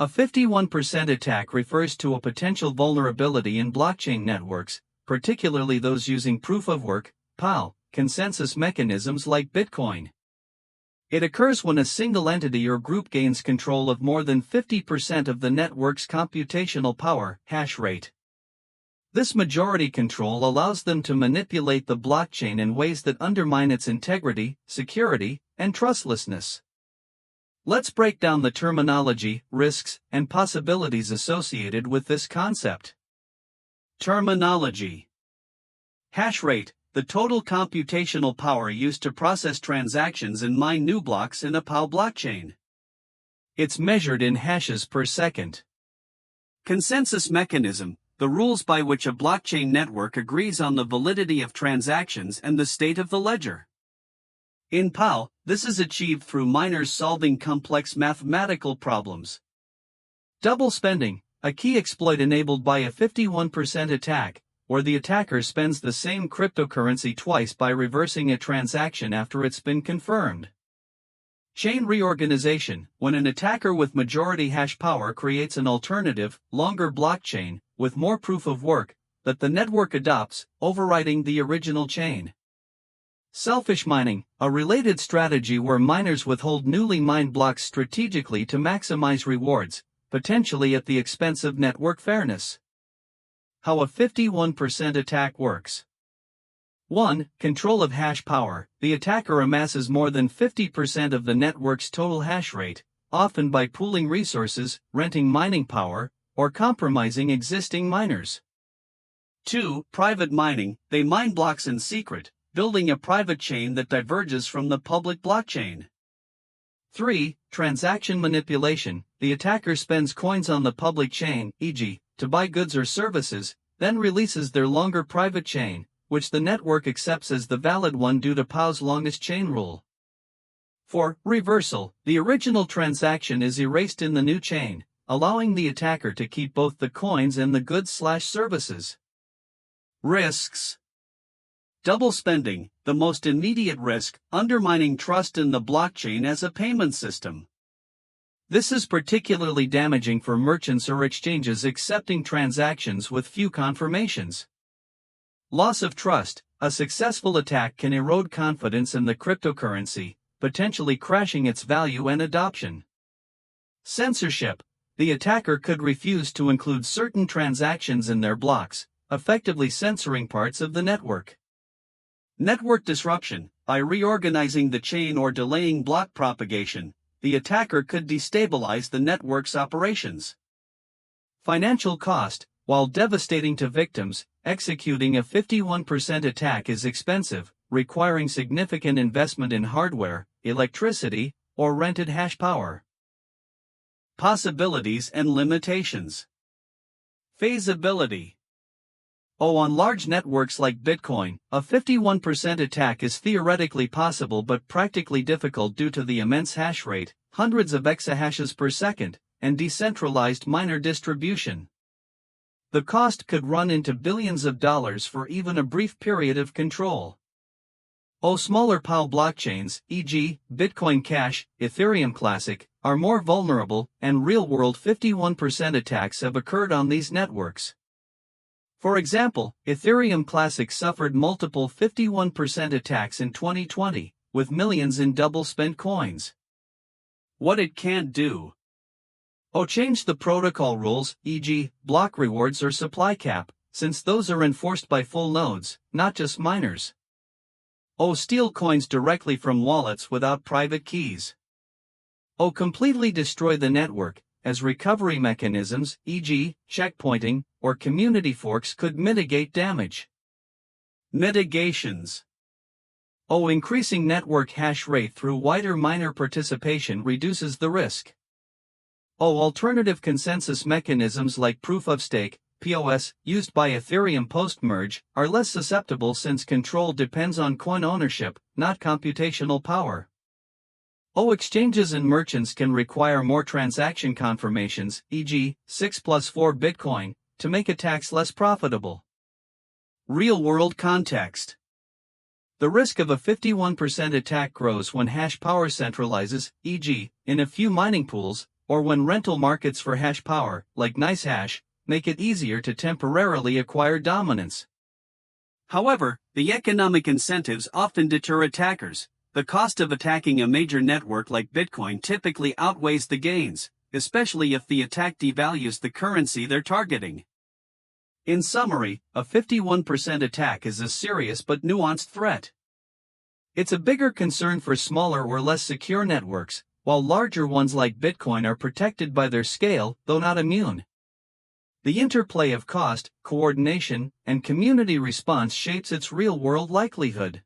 A 51% attack refers to a potential vulnerability in blockchain networks, particularly those using proof-of-work (POW) consensus mechanisms like Bitcoin. It occurs when a single entity or group gains control of more than 50% of the network's computational power (hash rate). This majority control allows them to manipulate the blockchain in ways that undermine its integrity, security, and trustlessness. Let's break down the terminology, risks, and possibilities associated with this concept. Terminology. Hash rate, the total computational power used to process transactions and mine new blocks in a POW blockchain. It's measured in hashes per second. Consensus mechanism, the rules by which a blockchain network agrees on the validity of transactions and the state of the ledger. In POW, this is achieved through miners solving complex mathematical problems. Double spending, a key exploit enabled by a 51% attack, where the attacker spends the same cryptocurrency twice by reversing a transaction after it's been confirmed. Chain reorganization, when an attacker with majority hash power creates an alternative, longer blockchain, with more proof of work, that the network adopts, overriding the original chain. Selfish mining, a related strategy where miners withhold newly mined blocks strategically to maximize rewards, potentially at the expense of network fairness. How a 51% attack works. 1. Control of hash power. The attacker amasses more than 50% of the network's total hash rate, often by pooling resources, renting mining power, or compromising existing miners. 2. Private mining. They mine blocks in secret, building a private chain that diverges from the public blockchain. 3. Transaction manipulation. The attacker spends coins on the public chain, e.g., to buy goods or services, then releases their longer private chain, which the network accepts as the valid one due to POW's longest chain rule. 4. Reversal. The original transaction is erased in the new chain, allowing the attacker to keep both the coins and the goods/services. Risks. Double spending, the most immediate risk, undermining trust in the blockchain as a payment system. This is particularly damaging for merchants or exchanges accepting transactions with few confirmations. Loss of trust, a successful attack can erode confidence in the cryptocurrency, potentially crashing its value and adoption. Censorship, the attacker could refuse to include certain transactions in their blocks, effectively censoring parts of the network. Network disruption, by reorganizing the chain or delaying block propagation, the attacker could destabilize the network's operations. Financial cost, while devastating to victims, executing a 51% attack is expensive, requiring significant investment in hardware, electricity, or rented hash power. Possibilities and limitations. Feasibility. On large networks like Bitcoin, a 51% attack is theoretically possible but practically difficult due to the immense hash rate, hundreds of exahashes per second, and decentralized miner distribution. The cost could run into billions of dollars for even a brief period of control. Smaller POW blockchains, e.g., Bitcoin Cash, Ethereum Classic, are more vulnerable, and real-world 51% attacks have occurred on these networks. For example, Ethereum Classic suffered multiple 51% attacks in 2020, with millions in double-spent coins. What it can't do. Change the protocol rules, e.g., block rewards or supply cap, since those are enforced by full nodes, not just miners. Steal coins directly from wallets without private keys. Completely destroy the network, as recovery mechanisms, e.g., checkpointing, or community forks could mitigate damage. Mitigations. Increasing network hash rate through wider miner participation reduces the risk. Alternative consensus mechanisms like proof-of-stake, POS, used by Ethereum post-merge, are less susceptible since control depends on coin ownership, not computational power. Exchanges and merchants can require more transaction confirmations, e.g., 6+4 Bitcoin, to make attacks less profitable. Real-world context. The risk of a 51% attack grows when hash power centralizes, e.g., in a few mining pools, or when rental markets for hash power, like NiceHash, make it easier to temporarily acquire dominance. However, the economic incentives often deter attackers. The cost of attacking a major network like Bitcoin typically outweighs the gains, especially if the attack devalues the currency they're targeting. In summary, a 51% attack is a serious but nuanced threat. It's a bigger concern for smaller or less secure networks, while larger ones like Bitcoin are protected by their scale, though not immune. The interplay of cost, coordination, and community response shapes its real-world likelihood.